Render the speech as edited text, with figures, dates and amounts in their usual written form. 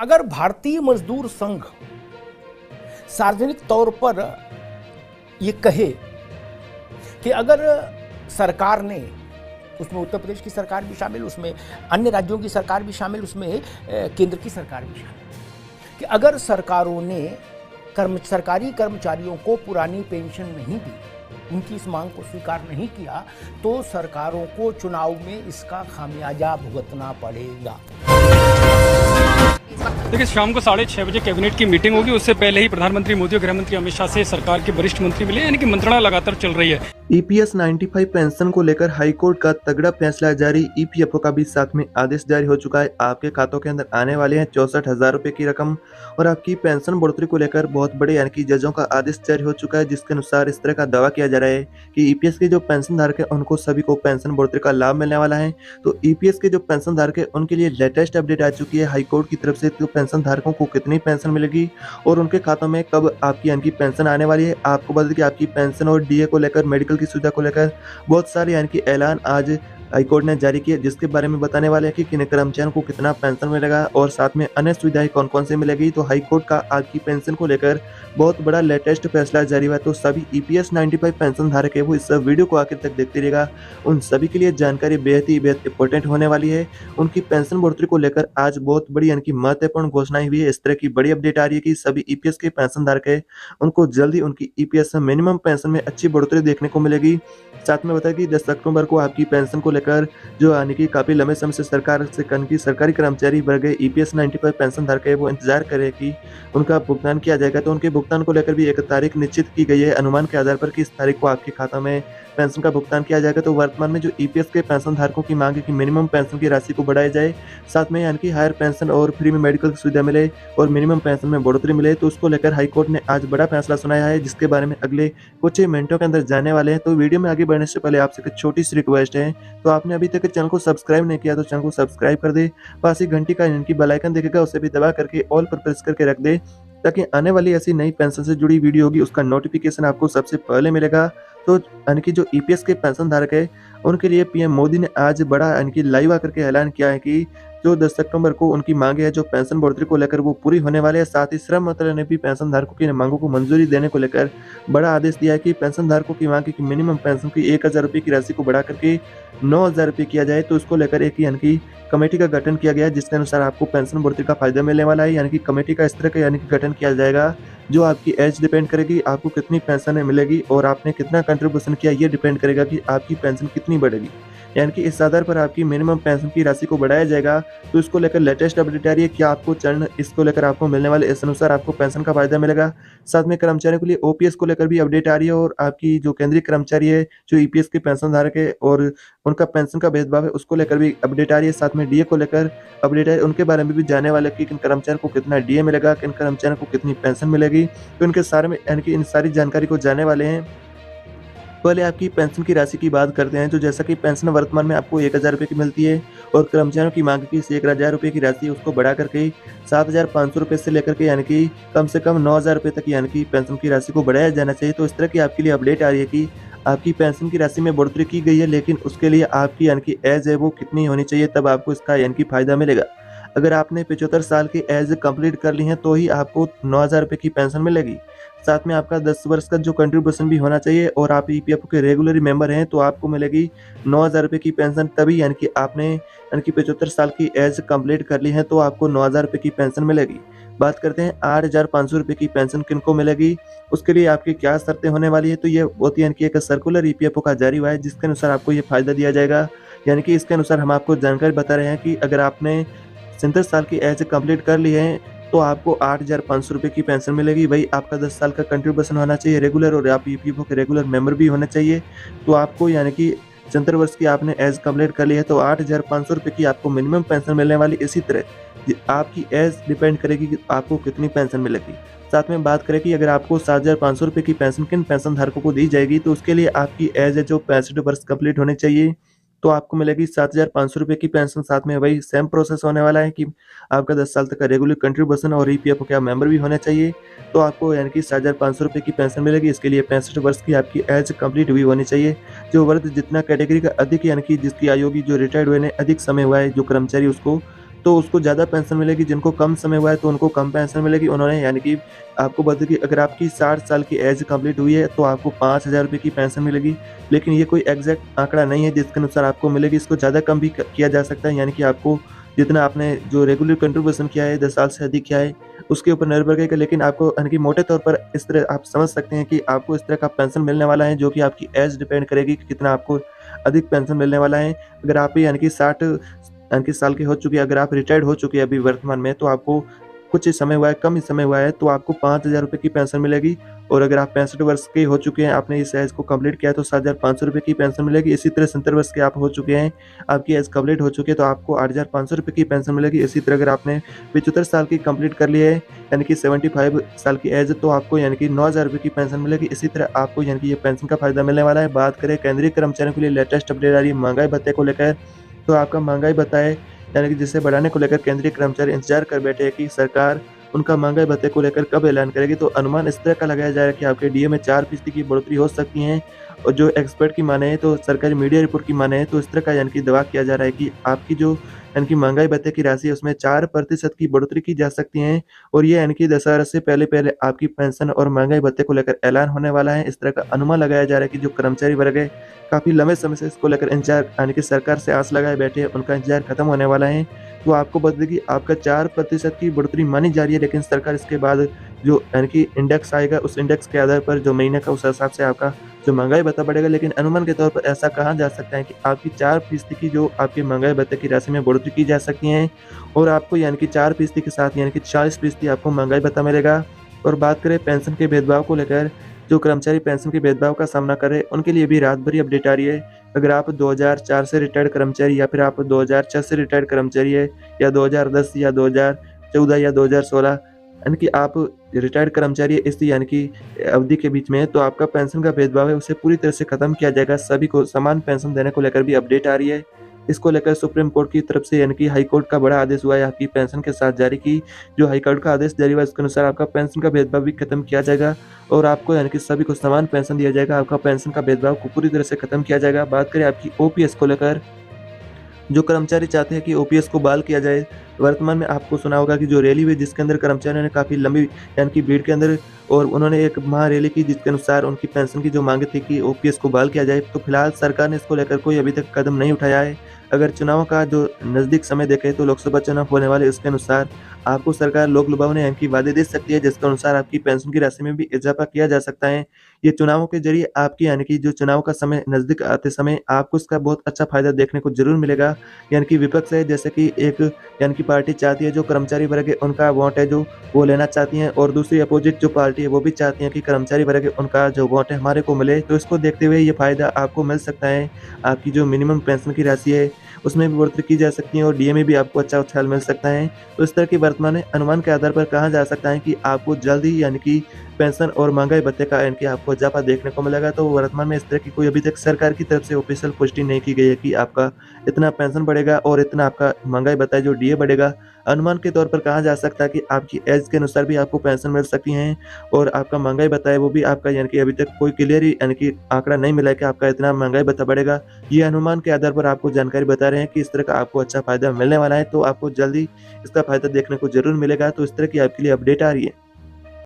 अगर भारतीय मजदूर संघ सार्वजनिक तौर पर ये कहे कि अगर सरकार ने, उसमें उत्तर प्रदेश की सरकार भी शामिल, उसमें अन्य राज्यों की सरकार भी शामिल, उसमें केंद्र की सरकार भी शामिल, कि अगर सरकारों ने सरकारी कर्मचारियों को पुरानी पेंशन नहीं दी, उनकी इस मांग को स्वीकार नहीं किया, तो सरकारों को चुनाव में इसका खामियाजा भुगतना पड़ेगा। देखिए, शाम को 6:30 बजे कैबिनेट की मीटिंग होगी। उससे पहले ही प्रधानमंत्री मोदी और गृह मंत्री अमित शाह से सरकार के वरिष्ठ मंत्री मिले, यानी कि मंत्रणा लगातार चल रही है। ईपीएस 95 पेंशन को लेकर हाईकोर्ट का तगड़ा फैसला जारी। ईपीएफओ का भी साथ में आदेश जारी हो चुका है। आपके खातों के अंदर आने वाले हैं 64,000 रुपए की रकम। और आपकी पेंशन बढ़ोतरी को लेकर बहुत बड़े यानी कि जजों का आदेश जारी हो चुका है, जिसके अनुसार इस तरह का दावा किया जा रहा है कि ईपीएस के जो पेंशन धारक है उनको सभी को पेंशन बढ़ोतरी का लाभ मिलने वाला है। तो ईपीएस के जो पेंशन धारक है उनके लिए लेटेस्ट अपडेट आ चुकी है हाईकोर्ट की तरफ से। तो पेंशन धारकों को कितनी पेंशन मिलेगी और उनके खातों में कब आपकी यानी कि पेंशन आने वाली है। आपको बता दें कि आपकी पेंशन और डीए को लेकर, मेडिकल की सुविधा को लेकर बहुत सारे यानी कि ऐलान आज हाईकोर्ट ने जारी किया, जिसके बारे में बताने वाले हैं कि किन कर्मचारियों को कितना पेंशन मिलेगा और साथ में अन्य सुविधाएं कौन कौन से मिलेगी। तो हाईकोर्ट का आपकी पेंशन को लेकर बहुत बड़ा लेटेस्ट फैसला जारी हुआ है। तो सभी ईपीएस 95 पेंशन धारक है वो इस वीडियो को आखिर तक देखते रहिएगा। उन सभी के लिए जानकारी बेहद इंपॉर्टेंट होने वाली है। उनकी पेंशन बढ़ोतरी को लेकर आज बहुत बड़ी यानी कि महत्वपूर्ण घोषणाएं हुई है। इस तरह की बड़ी अपडेट आ रही है कि सभी ईपीएस के पेंशन धारक है उनको जल्दी उनकी ईपीएस मिनिमम पेंशन में अच्छी बढ़ोतरी देखने को मिलेगी। साथ में बताया कि 10 अक्टूबर को आपकी पेंशन को लेकर जो यानी कि काफी लंबे समय से सरकार से की सरकारी कर्मचारी वर्ग ईपीएस 95 पेंशन धारक है वो इंतजार करे कि उनका भुगतान किया जाएगा। तो उनके भुगतान को लेकर भी एक तारीख निश्चित की गई है अनुमान के आधार पर कि इस तारीख को आपके खाता में पेंशन का भुगतान किया जाएगा। तो वर्तमान में जो ईपीएस के पेंशन धारकों की मांग है कि मिनिमम पेंशन की राशि को बढ़ाया जाए, साथ में यानी कि हायर पेंशन और फ्री में मेडिकल की सुविधा मिले और मिनिमम पेंशन में बढ़ोतरी मिले। तो उसको लेकर हाईकोर्ट ने आज बड़ा फैसला सुनाया है, जिसके बारे में अगले कुछ ही मिनटों के अंदर जाने वाले हैं। तो वीडियो में आगे बढ़ने से पहले आपसे एक छोटी सी रिक्वेस्ट है, तो आपने अभी तक चैनल को सब्सक्राइब नहीं किया तो चैनल को सब्सक्राइब कर दे, पास ही घंटी का यानी कि बेल आइकन दिखेगा उसे भी दबा करके ऑल पर प्रेस करके रख दे, ताकि आने वाली ऐसी नई पेंशन से जुड़ी वीडियो होगी उसका नोटिफिकेशन आपको सबसे पहले मिलेगा। तो यानी कि जो ईपीएस के पेंशन धारक है उनके लिए पीएम मोदी ने आज बड़ा यानी कि लाइव आकर के ऐलान किया है कि जो 10 अक्टूबर को उनकी मांगे है जो पेंशन बढ़ोतरी को लेकर वो पूरी होने वाले हैं। साथ ही श्रम मंत्रालय ने भी पेंशन धारकों की मांगों को मंजूरी देने को लेकर बड़ा आदेश दिया है कि पेंशन धारकों की मांग है कि मिनिमम पेंशन की 1,000 रुपये की राशि को बढ़ा करके 9,000 रुपये किया जाए। तो उसको लेकर एक यानी कि कमेटी का गठन किया गया है, जिसके अनुसार आपको पेंशन बढ़ोतरी का फायदा मिलने वाला है। यानी कि कमेटी का इस तरह का यानी कि गठन किया जाएगा जो आपकी एज डिपेंड करेगी, आपको कितनी पेंशन मिलेगी और आपने कितना कंट्रीब्यूशन किया ये डिपेंड करेगा कि आपकी पेंशन कितनी बढ़ेगी। यानी कि इस आधार पर आपकी मिनिमम पेंशन की राशि को बढ़ाया जाएगा। तो इसको लेकर लेटेस्ट अपडेट आ रही है कि आपको चरण इसको लेकर आपको मिलने वाले इस अनुसार आपको पेंशन का फायदा मिलेगा। साथ में कर्मचारियों के लिए ओपीएस को लेकर भी अपडेट आ रही है और आपकी जो केंद्रीय कर्मचारी है जो ईपीएस के पेंशन धारक है और उनका पेंशन का भेदभाव है उसको लेकर भी अपडेट आ रही है। साथ में डीए को लेकर अपडेट है, उनके बारे में भी जानने वाले कि किन कर्मचारियों को कितना डीए मिलेगा, किन कर्मचारियों को कितनी पेंशन मिलेगी। तो इनके सारे में यानी कि इन सारी जानकारी को जानने वाले हैं। पहले आपकी पेंशन की राशि की बात करते हैं। तो जैसा कि पेंशन वर्तमान में आपको 1,000 रुपये की मिलती है और कर्मचारियों की मांग की 1,000 रुपये की राशि उसको बढ़ा करके 7,500 रुपये से लेकर के यानी कि कम से कम 9,000 रुपये तक यानी कि पेंशन की राशि को बढ़ाया जाना चाहिए। तो इस तरह की आपके लिए अपडेट आ रही है कि आपकी पेंशन की राशि में बढ़ोतरी की गई है, लेकिन उसके लिए आपकी यानी कि एज है वो कितनी होनी चाहिए तब आपको इसका यानी कि फायदा मिलेगा। अगर आपने 75 साल की एज कंप्लीट कर ली है तो ही आपको 9,000 रुपये की पेंशन मिलेगी। साथ में आपका 10 वर्ष का जो कंट्रीब्यूशन भी होना चाहिए और आप ईपीएफओ के रेगुलर मेंबर हैं तो आपको मिलेगी 9,000 रुपये की पेंशन, तभी यानी कि आपने यानी कि 75 साल की एज कंप्लीट कर ली है तो आपको 9,000 रुपये की पेंशन मिलेगी। बात करते हैं 8,500 रुपये की पेंशन किनको मिलेगी, उसके लिए आपकी क्या शर्तें होने वाली है। तो ये होती है कि एक सर्कुलर ईपीएफओ का जारी हुआ है, जिसके अनुसार आपको ये फायदा दिया जाएगा। यानी कि इसके अनुसार हम आपको जानकारी बता रहे हैं कि अगर आपने 37 साल की एज कंप्लीट कर ली है तो आपको 8,500 रुपये की पेंशन मिलेगी। वही आपका 10 साल का कंट्रीब्यूशन होना चाहिए रेगुलर और आप ईपीएफओ के रेगुलर मेंबर भी होने चाहिए। तो आपको यानी कि 74 वर्ष की आपने एज कंप्लीट कर ली है तो 8,500 रुपये की आपको मिनिमम पेंशन मिलने वाली। इसी तरह आपकी एज डिपेंड करेगी कि आपको कितनी पेंशन मिलेगी। साथ में बात करें कि अगर आपको 7,500 रुपये की पेंशन किन पेंशन धारकों को दी जाएगी, तो उसके लिए आपकी एज है जो 65 वर्ष कंप्लीट होनी चाहिए तो आपको मिलेगी 7,500 रुपये की पेंशन। साथ में वही सेम प्रोसेस होने वाला है कि आपका 10 साल तक का रेगुलर कंट्रीब्यूशन और ईपीएफओ के मेंबर भी होने चाहिए तो आपको यानी कि 7,500 रुपये की पेंशन मिलेगी। इसके लिए 65 वर्ष की आपकी एज कंप्लीट हुई होनी चाहिए। जो वर्ग जितना कैटेगरी का अधिक यानी कि जिसकी आयु की जो रिटायर्ड हुए ने अधिक समय हुआ है जो कर्मचारी उसको तो उसको ज़्यादा पेंशन मिलेगी, जिनको कम समय हुआ है तो उनको कम पेंशन मिलेगी। उन्होंने यानी कि आपको बता कि अगर आपकी 60 साल की एज कंप्लीट हुई है तो आपको 5,000 रुपये की पेंशन मिलेगी। लेकिन ये कोई एग्जैक्ट आंकड़ा नहीं है जिसके अनुसार आपको मिलेगी, इसको ज़्यादा कम भी किया जा सकता है। यानी कि आपको जितना आपने जो रेगुलर कंट्रीब्यूशन किया है 10 साल से अधिक किया है, उसके ऊपर निर्भर करेगा। लेकिन आपको यानी कि मोटे तौर पर इस तरह आप समझ सकते हैं कि आपको इस तरह का पेंशन मिलने वाला है, जो कि आपकी एज डिपेंड करेगी कि कितना आपको अधिक पेंशन मिलने वाला है। अगर आप यानी कि 60 यानी कि साल के हो चुके हैं, अगर आप रिटायर्ड हो चुके हैं अभी वर्तमान में, तो आपको कुछ ही समय हुआ है, कम ही समय हुआ है, तो आपको 5,000 रुपये की पेंशन मिलेगी। और अगर आप 65 वर्ष के हो चुके हैं, आपने इस एज को कंप्लीट किया है, तो 7,500 रुपये की पेंशन मिलेगी। इसी तरह 70 वर्ष के आप हो चुके हैं, आपकी एज कंप्लीट हो चुकी है, तो आपको 8,500 रुपये की पेंशन मिलेगी। इसी तरह अगर आपने 75 साल की कंप्लीट कर ली है, यानी कि 75 साल की एज, तो आपको यानी कि 9,000 रुपये की पेंशन मिलेगी। इसी तरह आपको यानी कि ये पेंशन का फायदा मिलने वाला है। बात करें केंद्रीय कर्मचारियों के लिए लेटेस्ट अपडेट आ रही है महंगाई भत्ते को लेकर, तो आपका महंगाई भत्ता है यानी कि जिसे बढ़ाने को लेकर केंद्रीय कर्मचारी इंतजार कर बैठे हैं कि सरकार उनका महंगाई भत्ते को लेकर कब ऐलान करेगी। तो अनुमान इस तरह का लगाया जा रहा है कि आपके डीए में 4% की बढ़ोतरी हो सकती है। और जो एक्सपर्ट की माने तो सरकारी मीडिया रिपोर्ट की माने तो इस तरह का यानी कि दावा किया जा रहा है कि आपकी जो यानी कि महंगाई भत्ते की राशि है उसमें 4% की बढ़ोतरी की जा सकती है। और ये यानी कि दशहरा से पहले आपकी पेंशन और महंगाई भत्ते को लेकर ऐलान होने वाला है। इस तरह का अनुमान लगाया जा रहा है कि जो कर्मचारी वर्ग है काफ़ी लंबे समय से इसको लेकर इंतजार यानी कि सरकार से आस लगाए बैठे हैं, उनका इंतजार खत्म होने वाला है। तो आपको बता दें कि आपका 4% की बढ़ोतरी मानी जा रही है, लेकिन सरकार इसके बाद जो यानी कि इंडेक्स आएगा उस इंडेक्स के आधार पर जो महीने का उस हिसाब से आपका जो महंगाई भत्ता बढ़ेगा। लेकिन अनुमान के तौर पर ऐसा कहा जा सकता है कि आपकी 4% की जो आपकी महंगाई भत्ते की राशि में बढ़ोतरी की जा सकती है। और आपको यानी कि 4% के साथ यानी कि 40% आपको महंगाई भत्ता मिलेगा। और बात करें पेंशन के भेदभाव को लेकर, जो कर्मचारी पेंशन के भेदभाव का सामना कर रहे हैं उनके लिए भी रात भरी अपडेट आ रही है। अगर आप 2004 से रिटायर्ड कर्मचारी या फिर आप 2006 से रिटायर्ड कर्मचारी है, या 2010 या 2014 या 2016 यानी कि आप रिटायर्ड कर्मचारी इस यानी कि अवधि के बीच में है, तो आपका पेंशन का भेदभाव है उसे पूरी तरह से खत्म किया जाएगा। सभी को समान पेंशन देने को लेकर भी अपडेट आ रही है। इसको लेकर सुप्रीम कोर्ट की तरफ से यानी कि हाई कोर्ट का बड़ा आदेश हुआ है आपकी पेंशन के साथ जारी की। जो हाई कोर्ट का आदेश जारी हुआ इसके अनुसार आपका पेंशन का भेदभाव भी खत्म किया जाएगा और आपको यानी कि सभी को समान पेंशन दिया जाएगा। आपका पेंशन का भेदभाव को पूरी तरह से खत्म किया जाएगा। बात करें आपकी ओपीएस को लेकर, जो कर्मचारी चाहते हैं कि ओपीएस को बहाल किया जाए, वर्तमान में आपको सुना होगा कि जो रैली हुई जिसके अंदर कर्मचारियों ने काफ़ी लंबी यानी कि भीड़ के अंदर और उन्होंने एक महारैली की जिसके अनुसार उनकी पेंशन की जो मांग थी कि ओपीएस को बहाल किया जाए, तो फिलहाल सरकार ने इसको लेकर कोई अभी तक कदम नहीं उठाया है। अगर चुनाव का जो नज़दीक समय देखें तो लोकसभा चुनाव होने वाले, उसके अनुसार आपको सरकार लोक लुभावने यानी कि वादे दे सकती है, जिसके अनुसार आपकी पेंशन की राशि में भी इजाफा किया जा सकता है। ये चुनावों के जरिए आपकी यानी कि जो चुनाव का समय नज़दीक आते समय आपको इसका बहुत अच्छा फायदा देखने को जरूर मिलेगा। यानी कि विपक्ष है जैसे कि एक यानी कि पार्टी चाहती है जो कर्मचारी वर्ग है उनका वोट है जो वो लेना चाहती हैं, और दूसरी अपोजिट जो पार्टी है वो भी चाहती है कि कर्मचारी वर्ग है उनका जो वोट है हमारे को मिले। तो इसको देखते हुए ये फायदा आपको मिल सकता है। आपकी जो मिनिमम पेंशन की राशि है उसमें भी बढ़ोतरी की जा सकती है और डीए में भी आपको अच्छा उछाल मिल सकता है। तो इस तरह की वर्तमान अनुमान के आधार पर कहा जा सकता है कि आपको जल्द ही यानी कि पेंशन और महंगाई भत्ते का यानी कि आपको इजाफा देखने को मिलेगा। तो वर्तमान में इस तरह की कोई अभी तक सरकार की तरफ से ऑफिशियल पुष्टि नहीं की गई है कि आपका इतना पेंशन बढ़ेगा और इतना आपका महंगाई भत्ता जो डीए बढ़ेगा। अनुमान के तौर पर कहा जा सकता है कि आपकी एज के अनुसार भी आपको पेंशन मिल सकती है और आपका महंगाई भत्ता है वो भी आपका यानी कि अभी तक कोई क्लियर यानी कि आंकड़ा नहीं मिला है कि आपका इतना महंगाई भत्ता बढ़ेगा। ये अनुमान के आधार पर आपको जानकारी बता रहे हैं कि इस तरह का आपको अच्छा फायदा मिलने वाला है, तो आपको जल्दी इसका फायदा देखने को जरूर मिलेगा। तो इस तरह की आपके लिए अपडेट आ रही है।